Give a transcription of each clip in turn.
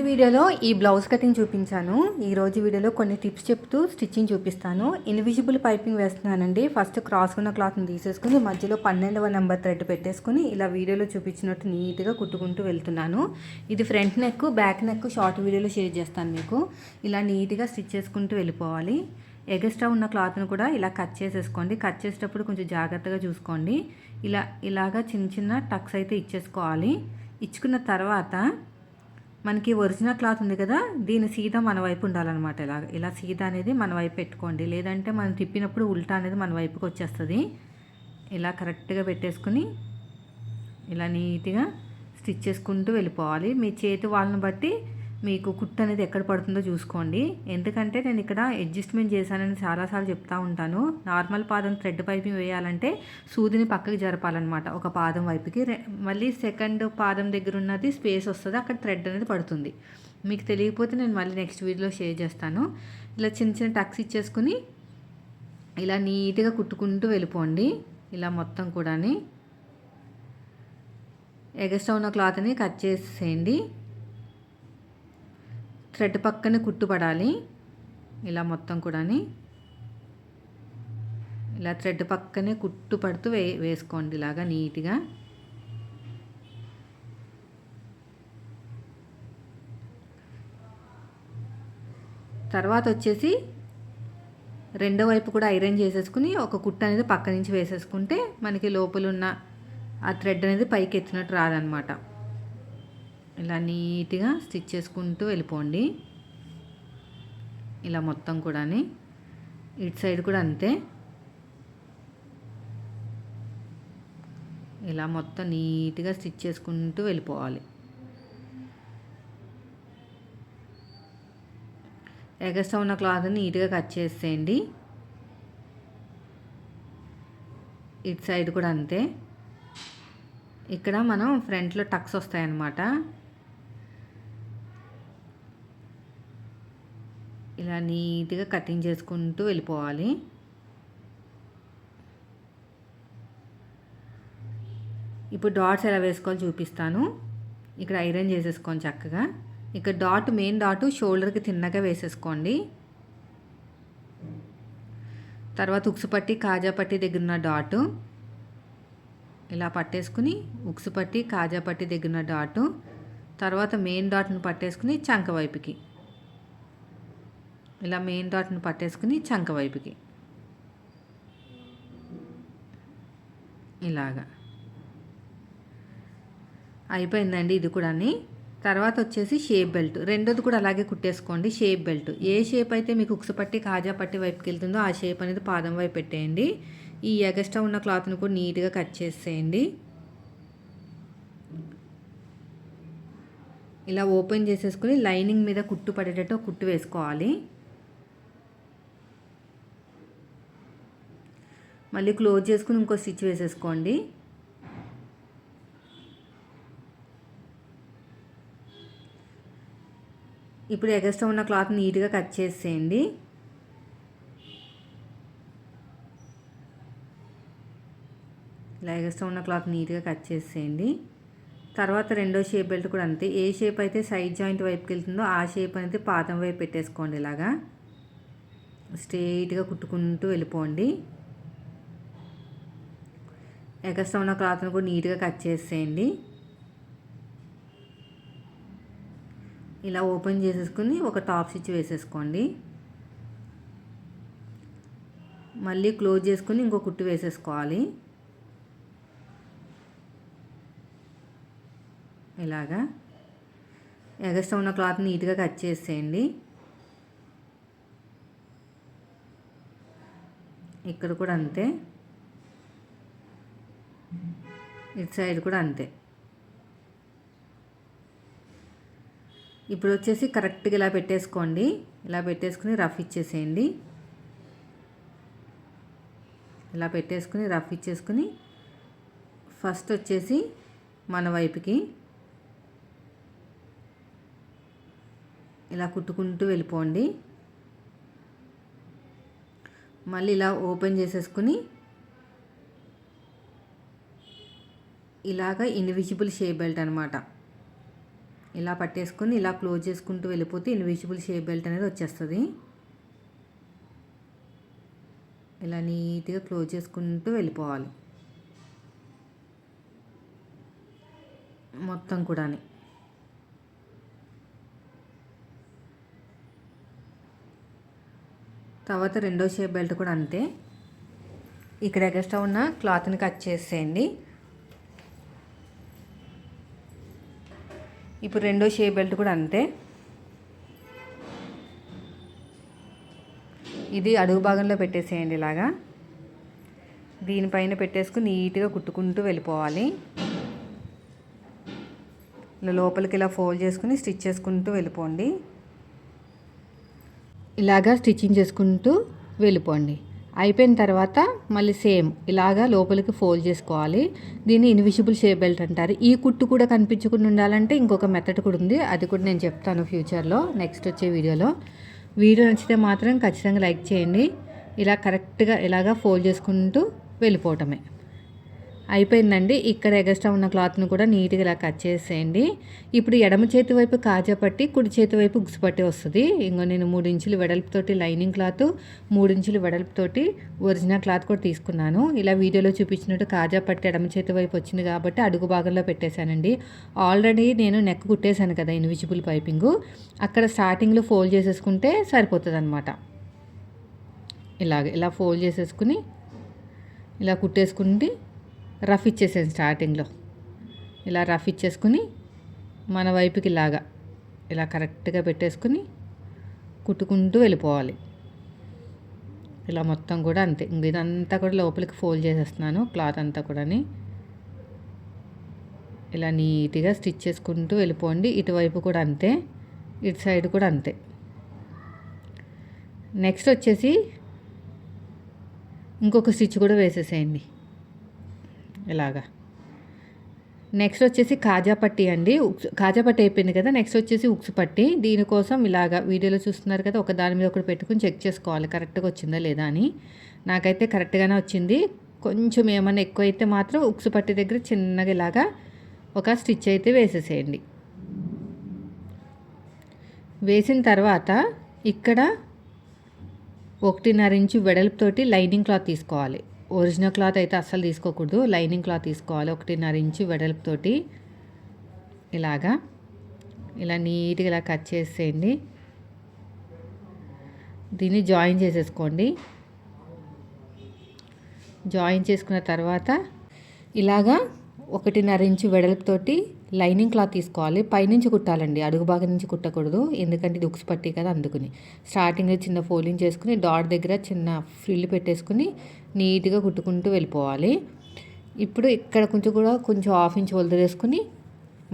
వీడియోలో ఈ blouse cutting చూపించాను. ఈరోజు వీడియోలో కొన్ని టిప్స్ చెప్తూ స్టిచ్చింగ్ చూపిస్తాను. ఇన్విజిబుల్ పైపింగ్ వేస్తున్నానండి. ఫస్ట్ క్రాస్ ఉన్న క్లాత్ని తీసేసుకుని మధ్యలో 12వ నెంబర్ థ్రెడ్ పెట్టేసుకుని ఇలా వీడియోలో చూపించినట్టు నీట్గా కుట్టుకుంటూ వెళ్తున్నాను. ఇది front neck, back neck short వీడియోలో షేర్ చేస్తాను మీకు. ఇలా నీట్గా స్టిచ్ చేసుకుంటూ వెళ్ళిపోవాలి. ఎగస్ట్రా ఉన్న క్లాత్ను కూడా ఇలా కట్ చేసేసుకోండి. కట్ చేసేటప్పుడు కొంచెం జాగ్రత్తగా చూసుకోండి. ఇలాగా చిన్న చిన్న టక్స్ అయితే ఇచ్చేసుకోవాలి. ఇచ్చుకున్న తర్వాత మనకి ఒరిజినల్ క్లాత్ ఉంది కదా, దీని సీదా మన వైపు ఉండాలన్నమాట. ఇలా సీదా అనేది మన వైపు పెట్టుకోండి, లేదంటే మనం తిప్పినప్పుడు ఉల్టా అనేది మన వైపుకి వచ్చేస్తుంది. ఇలా కరెక్ట్గా పెట్టేసుకుని ఇలా నీట్గా స్టిచ్ చేసుకుంటూ వెళ్ళిపోవాలి. మీ చేతి వాళ్ళని బట్టి మీకు కుట్టు అనేది ఎక్కడ పడుతుందో చూసుకోండి. ఎందుకంటే నేను ఇక్కడ అడ్జస్ట్మెంట్ చేశానని చాలాసార్లు చెప్తూ ఉంటాను. నార్మల్ పాదం థ్రెడ్ పైపింగ్ వేయాలంటే సూదిని పక్కకి జరపాలన్నమాట ఒక పాదం వైపుకి. మళ్ళీ సెకండ్ పాదం దగ్గర ఉన్నది స్పేస్ వస్తుంది, అక్కడ థ్రెడ్ అనేది పడుతుంది. మీకు తెలియకపోతే నేను మళ్ళీ నెక్స్ట్ వీడియోలో షేర్ చేస్తాను. ఇలా చిన్న చిన్న టక్స్ ఇచ్చేసుకుని ఇలా నీట్గా కుట్టుకుంటూ వెళ్ళిపోండి. ఇలా మొత్తం కూడా ఎగస్ట్రా ఉన్న క్లాత్ని కట్ చేసేయండి. థ్రెడ్ పక్కనే కుట్టుపడాలి. ఇలా మొత్తం కూడా ఇలా థ్రెడ్ పక్కనే కుట్టు పడుతూ వేసుకోండి ఇలాగా నీట్గా. తర్వాత వచ్చేసి రెండో వైపు కూడా ఐరన్ చేసేసుకుని ఒక కుట్టు అనేది పక్క నుంచి వేసేసుకుంటే మనకి లోపల ఉన్న ఆ థ్రెడ్ అనేది పైకి ఎత్తినట్టు రాదనమాట. ఇలా నీట్గా స్టిచ్ చేసుకుంటూ వెళ్ళిపోండి. ఇలా మొత్తం కూడా ఇటు సైడ్ కూడా అంతే. ఇలా మొత్తం నీట్గా స్టిచ్ చేసుకుంటూ వెళ్ళిపోవాలి. ఎగస్ట్రా ఉన్న క్లాత్ నీట్గా కట్ చేసేయండి. ఇటు సైడ్ కూడా అంతే. ఇక్కడ మనం ఫ్రంట్లో టక్స్ వస్తాయన్నమాట. ఇలా నీట్గా కటింగ్ చేసుకుంటూ వెళ్ళిపోవాలి. ఇప్పుడు డాట్స్ ఎలా వేసుకోవాలో చూపిస్తాను. ఇక్కడ ఐరన్ చేసేసుకోండి చక్కగా. ఇక్కడ డాట్, మెయిన్ డాట్ షోల్డర్కి తిన్నగా వేసేసుకోండి. తర్వాత ఉక్సు పట్టి, కాజా పట్టి దగ్గర ఉన్న డాటు ఇలా పట్టేసుకుని, ఉక్సు పట్టి, కాజా పట్టి దగ్గర ఉన్న డాటు తర్వాత మెయిన్ డాట్ను పట్టేసుకుని చంక వైపుకి, ఇలా మెయిన్ డాట్ను పట్టేసుకుని చంక వైపుకి ఇలాగా అయిపోయిందండి ఇది కూడా. తర్వాత వచ్చేసి షేప్ బెల్ట్, రెండోది కూడా అలాగే కుట్టేసుకోండి. షేప్ బెల్ట్ ఏ షేప్ అయితే మీకు ఉక్సు పట్టి, కాజా పట్టి వైపుకి వెళ్తుందో ఆ షేప్ అనేది పాదం వైపు పెట్టేయండి. ఈ ఎగస్ట్రా ఉన్న క్లాత్ను కూడా నీట్గా కట్ చేసేయండి. ఇలా ఓపెన్ చేసేసుకుని లైనింగ్ మీద కుట్టు పడేటట్టు కుట్టు వేసుకోవాలి. మళ్ళీ క్లోజ్ చేసుకుని ఇంకో స్టిచ్ వేసేసుకోండి. ఇప్పుడు ఎగస్ట్రా ఉన్న క్లాత్ నీట్గా కట్ చేసేయండి. ఇలా ఎగస్ట్రా ఉన్న క్లాత్ నీట్గా కట్ చేసేయండి. తర్వాత రెండో షేప్ బెల్ట్ కూడా అంతే. ఏ షేప్ అయితే సైడ్ జాయింట్ వైపుకి వెళ్తుందో ఆ షేప్ అనేది పాదం వైపు పెట్టేసుకోండి. ఇలాగా స్ట్రెయిట్గా కుట్టుకుంటూ వెళ్ళిపోండి. ఎగస్ట్రా ఉన్న క్లాత్ను కూడా నీట్గా కట్ చేసేయండి. ఇలా ఓపెన్ చేసేసుకుని ఒక టాప్ స్టిచ్ వేసేసుకోండి. మళ్ళీ క్లోజ్ చేసుకుని ఇంకో కుట్టు వేసేసుకోవాలి. ఇలాగా ఎగస్ట్రా ఉన్న క్లాత్ నీట్గా కట్ చేసేయండి. ఇక్కడ కూడా అంతే, ఇటు సైడ్ కూడా అంతే. ఇప్పుడు వచ్చేసి కరెక్ట్గా ఇలా పెట్టేసుకోండి. ఇలా పెట్టేసుకుని రఫ్ ఇచ్చేసేయండి. ఇలా పెట్టేసుకుని రఫ్ ఇచ్చేసుకుని ఫస్ట్ వచ్చేసి మన వైపుకి ఇలా కుట్టుకుంటూ వెళ్ళిపోండి. మళ్ళీ ఇలా ఓపెన్ చేసేసుకుని ఇలాగ ఇన్విజిబుల్ షేప్ బెల్ట్ అనమాట. ఇలా పట్టేసుకొని ఇలా క్లోజ్ చేసుకుంటూ వెళ్ళిపోతే ఇన్విజిబుల్ షేప్ బెల్ట్ అనేది వచ్చేస్తుంది. ఇలా నీట్గా క్లోజ్ చేసుకుంటూ వెళ్ళిపోవాలి మొత్తం కూడా. తర్వాత రెండో షేప్ బెల్ట్ కూడా అంతే. ఇక్కడ ఎక్స్ట్రా ఉన్న క్లాత్ని కట్ చేసేయండి. ఇప్పుడు రెండో షేప్ బెల్ట్ కూడా అంతే. ఇది అడుగు భాగంలో పెట్టేసేయండి. ఇలాగా దీనిపైన పెట్టేసుకుని నీట్గా కుట్టుకుంటూ వెళ్ళిపోవాలి. ఇలా లోపలికి ఇలా ఫోల్డ్ చేసుకుని స్టిచ్ చేసుకుంటూ వెళ్ళిపోండి. ఇలాగా స్టిచ్చింగ్ చేసుకుంటూ వెళ్ళిపోండి. అయిపోయిన తర్వాత మళ్ళీ సేమ్ ఇలాగా లోపలికి ఫోల్డ్ చేసుకోవాలి. దీన్ని ఇన్విజిబుల్ షేప్ బెల్ట్ అంటారు. ఈ కుట్టు కూడా కనిపించకుండా ఉండాలంటే ఇంకొక మెథడ్ కూడా ఉంది, అది కూడా నేను చెప్తాను ఫ్యూచర్లో నెక్స్ట్ వచ్చే వీడియోలో. వీడియో నచ్చితే మాత్రం ఖచ్చితంగా లైక్ చేయండి. ఇలా కరెక్ట్గా ఇలాగా ఫోల్డ్ చేసుకుంటూ వెళ్ళిపోవటమే. అయిపోయిందండి. ఇక్కడ ఎగస్ట్రా ఉన్న క్లాత్ను కూడా నీట్గా ఇలా కట్ చేసేయండి. ఇప్పుడు ఎడమ చేతి వైపు కాజా పట్టి, కుడి చేతి వైపు ఉక్సు పట్టి వస్తుంది. ఇంకో నేను 3 ఇంచులు వెడల్పుతోటి లైనింగ్ క్లాత్, 3 ఇంచులు వెడల్పుతోటి ఒరిజినల్ క్లాత్ కూడా తీసుకున్నాను. ఇలా వీడియోలో చూపించినట్టు కాజా పట్టి ఎడమ చేతి వైపు వచ్చింది కాబట్టి అడుగు భాగంలో పెట్టేశానండి. ఆల్రెడీ నేను నెక్ కుట్టేశాను కదా ఇన్విజిబుల్ పైపింగు, అక్కడ స్టార్టింగ్లో ఫోల్డ్ చేసేసుకుంటే సరిపోతుంది అనమాట. ఇలా ఫోల్డ్ చేసేసుకుని ఇలా కుట్టేసుకుంటే రఫ్ ఇచ్చేసాను. స్టార్టింగ్లో ఇలా రఫ్ ఇచ్చేసుకుని మన వైపుకి ఇలా కరెక్ట్గా పెట్టేసుకుని కుట్టుకుంటూ వెళ్ళిపోవాలి. ఇలా మొత్తం కూడా అంతే. ఇదంతా కూడా లోపలికి ఫోల్డ్ చేసేస్తున్నాను క్లాత్ అంతా కూడా. ఇలా నీట్గా స్టిచ్ చేసుకుంటూ వెళ్ళిపోండి. ఇటువైపు కూడా అంతే, ఇటు సైడ్ కూడా అంతే. నెక్స్ట్ వచ్చేసి ఇంకొక స్టిచ్ కూడా వేసేసేయండి ఇలాగా. నెక్స్ట్ వచ్చేసి కాజా పట్టి అండి. కాజా పట్టి అయిపోయింది కదా, నెక్స్ట్ వచ్చేసి ఉక్సు పట్టి. దీనికోసం ఇలాగా వీడియోలో చూస్తున్నారు కదా, ఒక దాని మీద ఒకటి పెట్టుకుని చెక్ చేసుకోవాలి కరెక్ట్గా వచ్చిందా లేదా అని. నాకైతే కరెక్ట్గానే వచ్చింది. కొంచెం ఏమైనా ఎక్కువ అయితే మాత్రం ఉక్సు పట్టి దగ్గర చిన్నగా ఇలాగా ఒక స్టిచ్ అయితే వేసేసేయండి. వేసిన తర్వాత ఇక్కడ 1.5 ఇంచు వెడల్పుతోటి లైనింగ్ క్లాత్ తీసుకోవాలి. ఒరిజినల్ క్లాత్ అయితే అస్సలు తీసుకోకూడదు, లైనింగ్ క్లాత్ తీసుకోవాలి. 1.5 ఇంచు వెడల్పుతోటి ఇలా నీట్గా ఇలా కట్ చేసేయండి. దీన్ని జాయిన్ చేసేసుకోండి. జాయిన్ చేసుకున్న తర్వాత ఇలాగా 1.5 ఇంచు వెడల్పుతోటి లైనింగ్ క్లాత్ తీసుకోవాలి. పైనుంచి కుట్టాలండి, అడుగు భాగం నుంచి కుట్టకూడదు, ఎందుకంటే ఇది ఉక్స్ పట్టి కదా అందుకుని. స్టార్టింగ్లో చిన్న ఫోల్డింగ్ చేసుకుని డాట్ దగ్గర చిన్న ఫ్రిల్ పెట్టేసుకుని నీట్గా కుట్టుకుంటూ వెళ్ళిపోవాలి. ఇప్పుడు ఇక్కడ కొంచెం 1/2 ఇంచ్ వదిలేసుకుని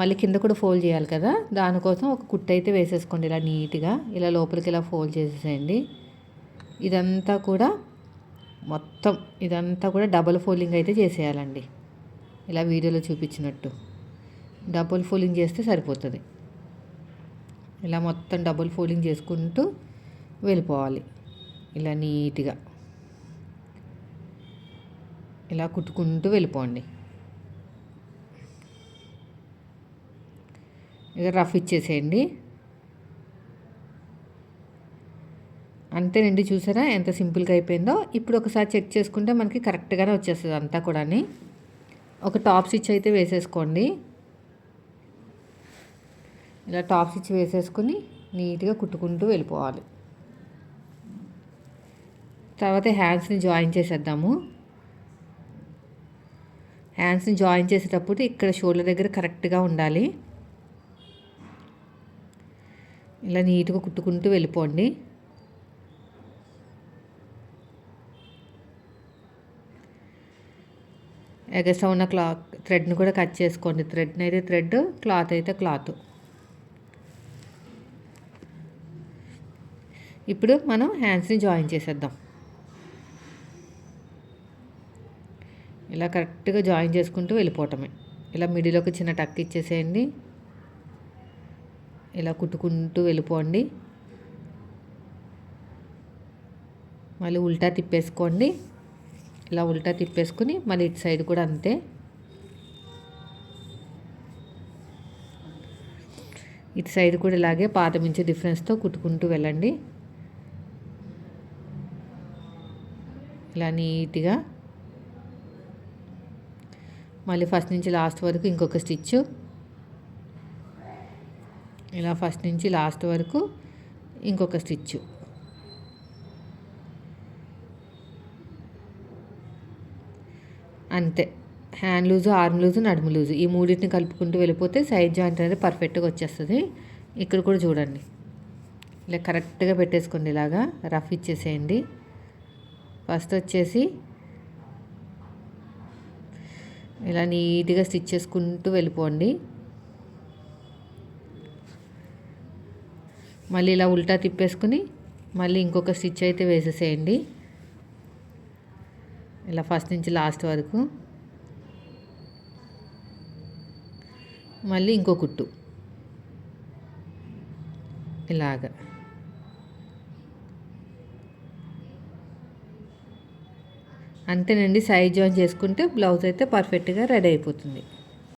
మళ్ళీ కింద కూడా ఫోల్డ్ చేయాలి కదా, దానికోసం ఒక కుట్టు అయితే వేసేసుకోండి. ఇలా నీట్గా ఇలా లోపలికి ఇలా ఫోల్డ్ చేసేసేయండి. ఇదంతా కూడా డబుల్ ఫోల్డింగ్ అయితే చేసేయాలండి. ఇలా వీడియోలో చూపించినట్టు డబుల్ ఫోల్డింగ్ చేస్తే సరిపోతుంది. ఇలా మొత్తం డబుల్ ఫోల్డింగ్ చేసుకుంటూ వెళ్ళిపోవాలి. ఇలా నీట్గా ఇలా కుట్టుకుంటూ వెళ్ళిపోండి. ఇక రఫ్ ఇచ్చేసేయండి. అంతేనండి, చూసారా ఎంత సింపుల్గా అయిపోయిందో. ఇప్పుడు ఒకసారి చెక్ చేసుకుంటే మనకి కరెక్ట్గానే వచ్చేస్తుంది అంతా కూడా. ఒక టాప్ స్టిచ్ అయితే వేసేసుకోండి. ఇలా టాప్ స్టిచ్ వేసేసుకుని నీట్గా కుట్టుకుంటూ వెళ్ళిపోవాలి. తర్వాత హ్యాండ్స్ని జాయిన్ చేసేద్దాము. హ్యాండ్స్ని జాయిన్ చేసేటప్పుడు ఇక్కడ షోల్డర్ దగ్గర కరెక్ట్గా ఉండాలి. ఇలా నీట్గా కుట్టుకుంటూ వెళ్ళిపోండి. ఎగస్ట్రా ఉన్న థ్రెడ్ని కూడా కట్ చేసుకోండి. థ్రెడ్ని అయితే థ్రెడ్, క్లాత్ అయితే క్లాత్. ఇప్పుడు మనం హ్యాండ్స్ని జాయిన్ చేసేద్దాం. ఇలా కరెక్ట్గా జాయిన్ చేసుకుంటూ వెళ్ళిపోవటమే. ఇలా మిడిలోకి చిన్న టక్ ఇచ్చేసేయండి. ఇలా కుట్టుకుంటూ వెళ్ళిపోండి. మళ్ళీ ఉల్టా తిప్పేసుకోండి. ఇలా ఉల్టా తిప్పేసుకుని మళ్ళీ ఇటు సైడ్ కూడా అంతే. ఇటు సైడ్ కూడా ఇలాగే పాత మించి డిఫరెన్స్తో కుట్టుకుంటూ వెళ్ళండి. ఇలా నీట్గా మళ్ళీ ఫస్ట్ నుంచి లాస్ట్ వరకు ఇంకొక స్టిచ్, ఇలా ఫస్ట్ నుంచి లాస్ట్ వరకు ఇంకొక స్టిచ్. అంతే. హ్యాండ్ లూజు, ఆర్మ్ లూజు, నడుము లూజు ఈ మూడింటిని కలుపుకుంటూ వెళ్ళిపోతే సైడ్ జాయింట్ అనేది పర్ఫెక్ట్గా వచ్చేస్తుంది. ఇక్కడ కూడా చూడండి, ఇలా కరెక్ట్గా పెట్టేసుకోండి. ఇలాగా రఫ్ ఇచ్చేసేయండి. ఫస్ట్ వచ్చేసి ఇలా నీట్గా స్టిచ్ చేసుకుంటూ వెళ్ళిపోండి. మళ్ళీ ఇలా ఉల్టా తిప్పేసుకుని మళ్ళీ ఇంకొక స్టిచ్ అయితే వేసేసేయండి. ఇలా ఫస్ట్ నుంచి లాస్ట్ వరకు మళ్ళీ ఇంకో కుట్టు ఇలాగా. అంతేనండి. సైడ్ జాయిన్ చేసుకుంటే బ్లౌజ్ అయితే పర్ఫెక్ట్గా రెడీ అయిపోతుంది.